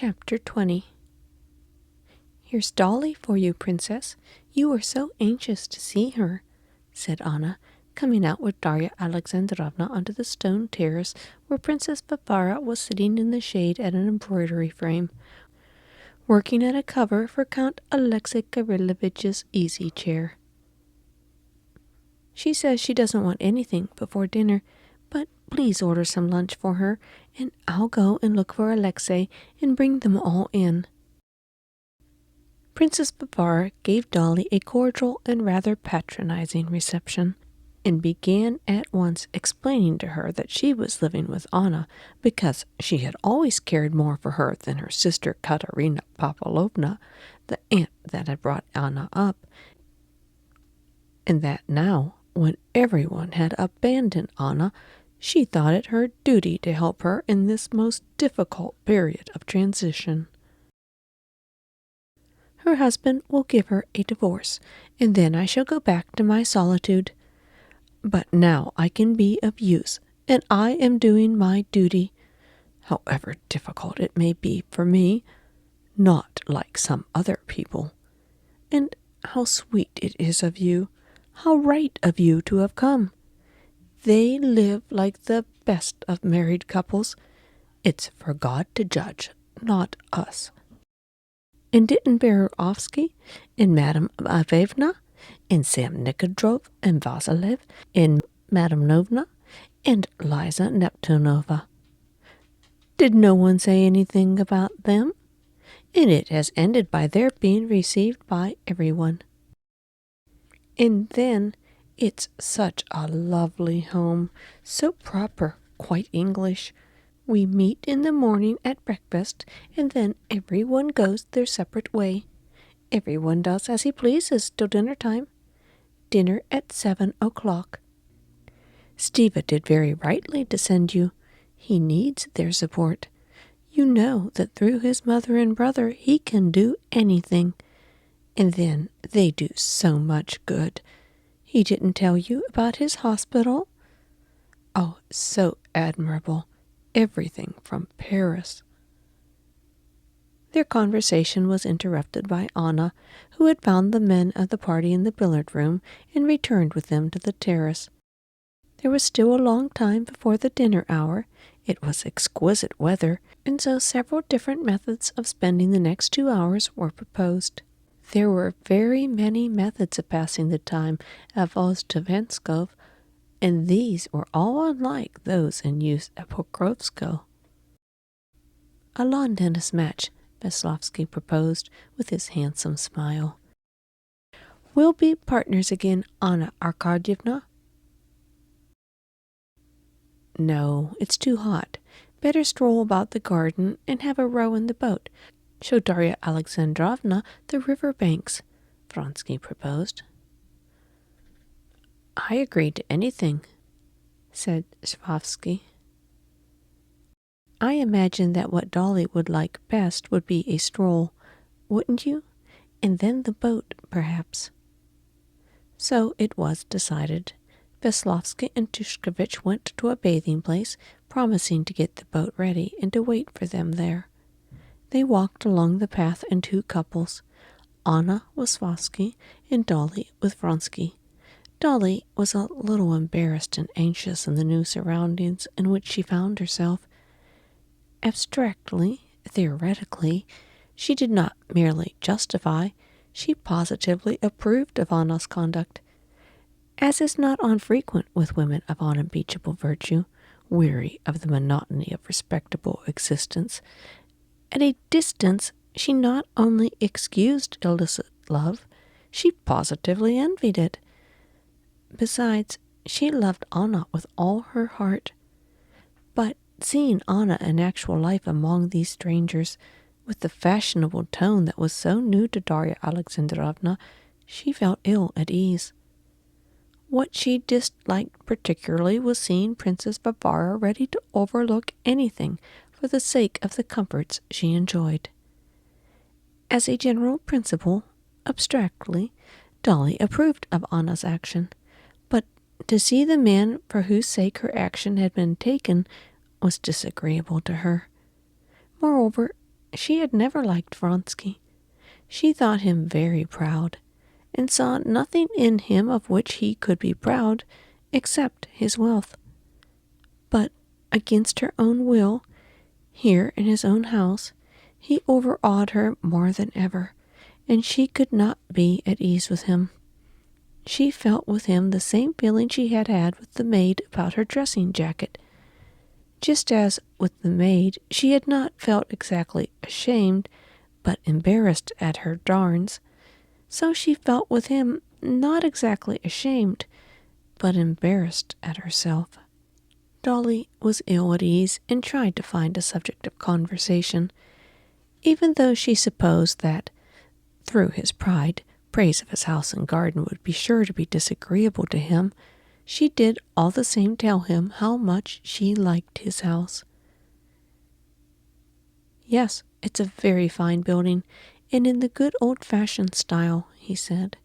Chapter 20. "Here's Dolly for you, Princess. You were so anxious to see her," said Anna, coming out with Darya Alexandrovna onto the stone terrace where Princess Varvara was sitting in the shade at an embroidery frame, working at a cover for Count Alexei Kirillovich's easy chair. "She says she doesn't want anything before dinner, but please order some lunch for her, and I'll go and look for Alexei and bring them all in." Princess Varvara gave Dolly a cordial and rather patronizing reception, and began at once explaining to her that she was living with Anna because she had always cared more for her than her sister Katerina Pavlovna, the aunt that had brought Anna up, and that now, when everyone had abandoned Anna, she thought it her duty to help her in this most difficult period of transition. "Her husband will give her a divorce, and then I shall go back to my solitude. But now I can be of use, and I am doing my duty, however difficult it may be for me, not like some other people. And how sweet it is of you, how right of you to have come. They live like the best of married couples. It's for God to judge, not us. And didn't Vronsky and Madame Avevna and Sam Nikodrov and Vasilev and Madame Novna and Liza Neptunova, did no one say anything about them? And it has ended by their being received by everyone. And then it's such a lovely home, so proper, quite English. We meet in the morning at breakfast, and then everyone goes their separate way. Everyone does as he pleases till dinner time. Dinner at 7 o'clock. Stiva did very rightly to send you. He needs their support. You know that through his mother and brother he can do anything. And then they do so much good. He didn't tell you about his hospital? Oh, so admirable. Everything from Paris." Their conversation was interrupted by Anna, who had found the men of the party in the billiard room and returned with them to the terrace. There was still a long time before the dinner hour. It was exquisite weather, and so several different methods of spending the next 2 hours were proposed. There were very many methods of passing the time at Vostoknevskov, and these were all unlike those in use at Pokrovskoe. "A lawn tennis match," Veslovsky proposed with his handsome smile. "We'll be partners again, Anna Arkadyevna." "No, it's too hot. Better stroll about the garden and have a row in the boat. Show Darya Alexandrovna the river banks," Vronsky proposed. "I agree to anything," said Shavsky. "I imagine that what Dolly would like best would be a stroll, wouldn't you? And then the boat, perhaps." So it was decided. Veslovsky and Tushkevich went to a bathing place, promising to get the boat ready and to wait for them there. They walked along the path in 2 couples, Anna with Shavsky and Dolly with Vronsky. Dolly was a little embarrassed and anxious in the new surroundings in which she found herself. Abstractly, theoretically, she did not merely justify, she positively approved of Anna's conduct. As is not unfrequent with women of unimpeachable virtue, weary of the monotony of respectable existence, at a distance she not only excused illicit love, she positively envied it. Besides, she loved Anna with all her heart. But seeing Anna in actual life among these strangers, with the fashionable tone that was so new to Darya Alexandrovna, she felt ill at ease. What she disliked particularly was seeing Princess Varvara ready to overlook anything for the sake of the comforts she enjoyed. As a general principle, abstractly, Dolly approved of Anna's action, but to see the man for whose sake her action had been taken was disagreeable to her. Moreover, She had never liked Vronsky. She thought him very proud, and saw nothing in him of which he could be proud except his wealth. But against her own will, here in his own house, he overawed her more than ever, and she could not be at ease with him. She felt with him the same feeling she had had with the maid about her dressing jacket. Just as with the maid, she had not felt exactly ashamed, but embarrassed at her darns, so she felt with him not exactly ashamed, but embarrassed at herself. Dolly was ill at ease and tried to find a subject of conversation, even though she supposed that, through his pride, praise of his house and garden would be sure to be disagreeable to him. She did all the same tell him how much she liked his house. Yes, it's a very fine building, and in the good old-fashioned style, he said.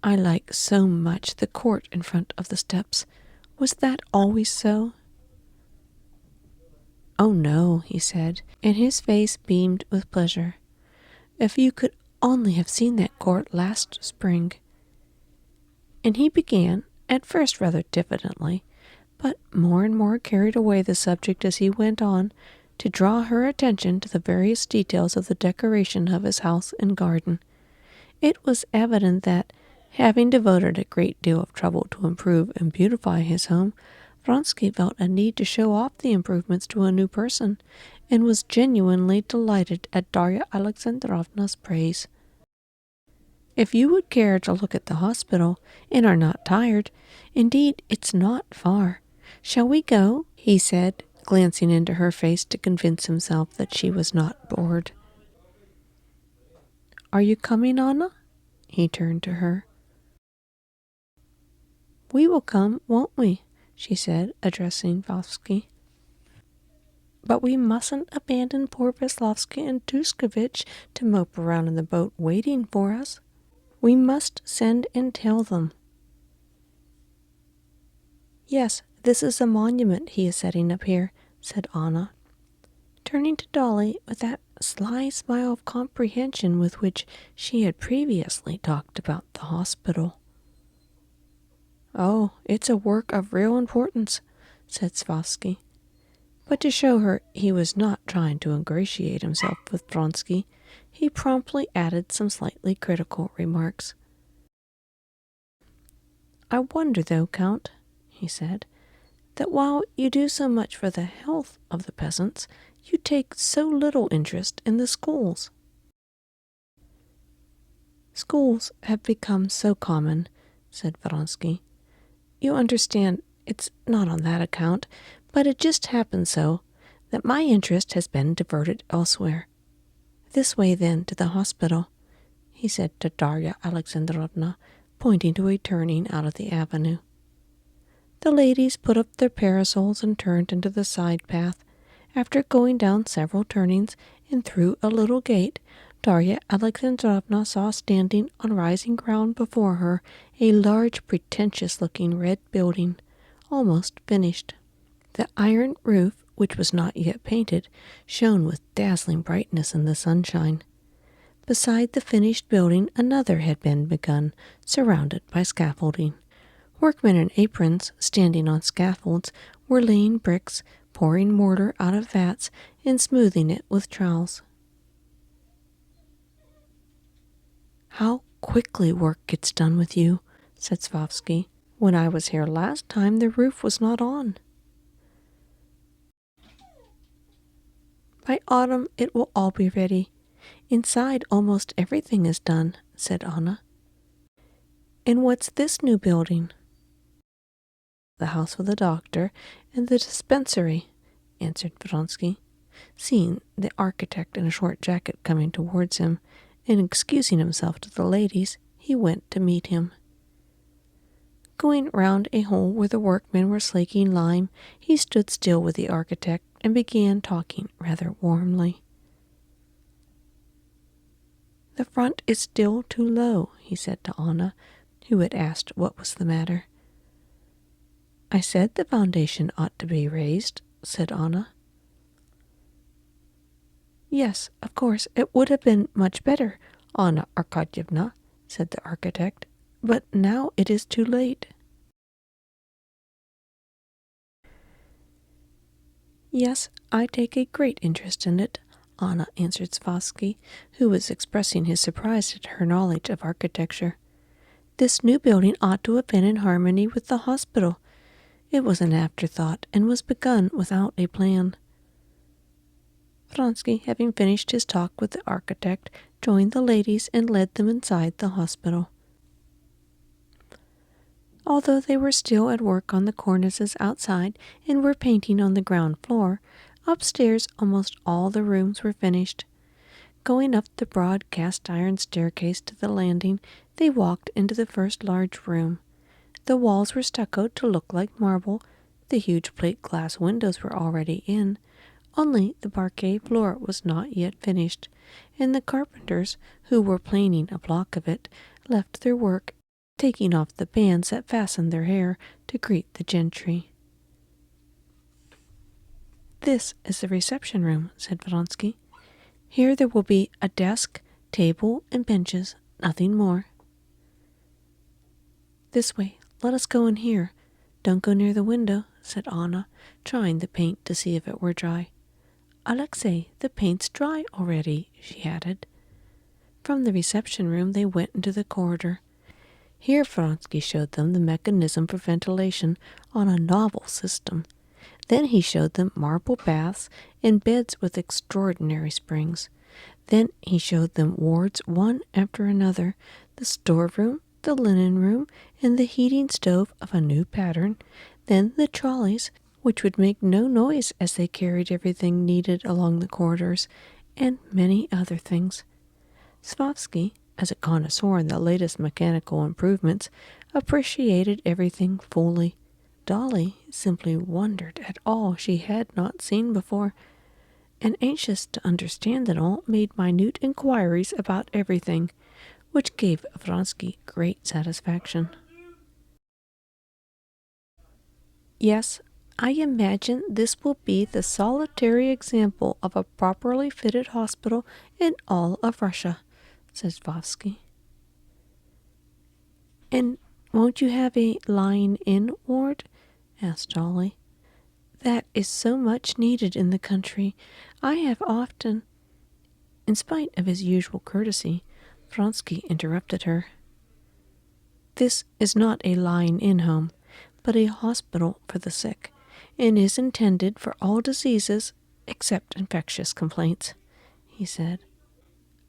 I like so much the court in front of the steps. Was that always so? Oh, no, he said, and his face beamed with pleasure. If you could only have seen that court last spring. And he began, at first rather diffidently, but more and more carried away the subject as he went on, to draw her attention to the various details of the decoration of his house and garden. It was evident that, having devoted a great deal of trouble to improve and beautify his home, Vronsky felt a need to show off the improvements to a new person, and was genuinely delighted at Darya Alexandrovna's praise. If you would care to look at the hospital, and are not tired, indeed it's not far. Shall we go? He said, glancing into her face to convince himself that she was not bored. Are you coming, Anna? He turned to her. We will come, won't we? She said, addressing Vronsky. But we mustn't abandon poor Veslovsky and Tushkevich to mope around in the boat waiting for us. We must send and tell them. Yes, this is a monument he is setting up here, said Anna, turning to Dolly with that sly smile of comprehension with which she had previously talked about the hospital. Oh, it's a work of real importance, said Vronsky. But to show her he was not trying to ingratiate himself with Vronsky, he promptly added some slightly critical remarks. I wonder, though, Count, he said, that while you do so much for the health of the peasants, you take so little interest in the schools. Schools have become so common, said Vronsky. You understand, it's not on that account, but it just happens so that my interest has been diverted elsewhere. This way, then, to the hospital, he said to Darya Alexandrovna, pointing to a turning out of the avenue. The ladies put up their parasols and turned into the side path. After going down several turnings and through a little gate, Darya Alexandrovna saw standing on rising ground before her a large, pretentious-looking red building, almost finished. The iron roof, which was not yet painted, shone with dazzling brightness in the sunshine. Beside the finished building another had been begun, surrounded by scaffolding. Workmen in aprons, standing on scaffolds, were laying bricks, pouring mortar out of vats, and smoothing it with trowels. How quickly work gets done with you, said Vronsky. When I was here last time, the roof was not on. By autumn it will all be ready. Inside almost everything is done, said Anna. And what's this new building? The house of the doctor and the dispensary, answered Vronsky, seeing the architect in a short jacket coming towards him, and excusing himself to the ladies, he went to meet him. Going round a hole where the workmen were slaking lime, he stood still with the architect and began talking rather warmly. The front is still too low, he said to Anna, who had asked what was the matter. I said the foundation ought to be raised, said Anna. Yes, of course, it would have been much better, Anna Arkadyevna, said the architect, but now it is too late. Yes, I take a great interest in it, Anna answered Vronsky, who was expressing his surprise at her knowledge of architecture. This new building ought to have been in harmony with the hospital. It was an afterthought and was begun without a plan. Vronsky, having finished his talk with the architect, joined the ladies and led them inside the hospital. Although they were still at work on the cornices outside and were painting on the ground floor, upstairs almost all the rooms were finished. Going up the broad cast-iron staircase to the landing, they walked into the first large room. The walls were stuccoed to look like marble, the huge plate-glass windows were already in, only the parquet floor was not yet finished, and the carpenters, who were planing a block of it, left their work, taking off the bands that fastened their hair to greet the gentry. "This is the reception room," said Vronsky. "Here there will be a desk, table, and benches, nothing more." "This way, let us go in here. Don't go near the window," said Anna, trying the paint to see if it were dry. "Alexei, the paint's dry already," she added. From the reception room they went into the corridor. Here Vronsky showed them the mechanism for ventilation on a novel system. Then he showed them marble baths and beds with extraordinary springs. Then he showed them wards one after another, the storeroom, the linen room, and the heating stove of a new pattern, then the trolleys, which would make no noise as they carried everything needed along the corridors, and many other things. Vronsky, as a connoisseur in the latest mechanical improvements, appreciated everything fully. Dolly simply wondered at all she had not seen before, and anxious to understand it all, made minute inquiries about everything, which gave Vronsky great satisfaction. "Yes, I imagine this will be the solitary example of a properly fitted hospital in all of Russia," said Vronsky. "And won't you have a lying-in ward?" asked Dolly. "That is so much needed in the country. I have often—" In spite of his usual courtesy, Vronsky interrupted her. "This is not a lying-in home, but a hospital for the sick, and is intended for all diseases except infectious complaints," he said.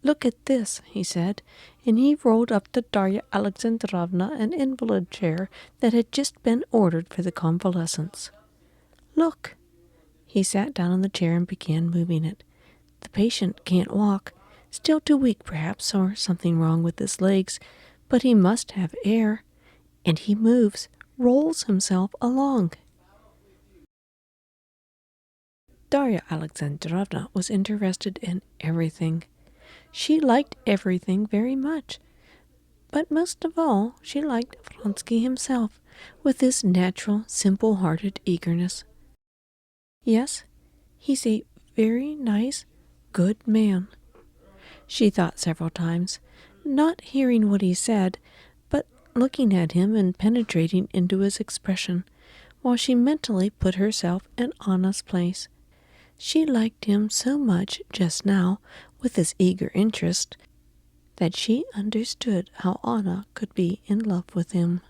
"Look at this," he said, and he rolled up to Darya Alexandrovna an invalid chair that had just been ordered for the convalescents. "Look!" He sat down on the chair and began moving it. "The patient can't walk, still too weak perhaps, or something wrong with his legs, but he must have air, and he moves, rolls himself along." Darya Alexandrovna was interested in everything. She liked everything very much, but most of all she liked Vronsky himself, with his natural, simple-hearted eagerness. "Yes, he's a very nice, good man," she thought several times, not hearing what he said, but looking at him and penetrating into his expression, while she mentally put herself in Anna's place. She liked him so much just now, with his eager interest, that she understood how Anna could be in love with him.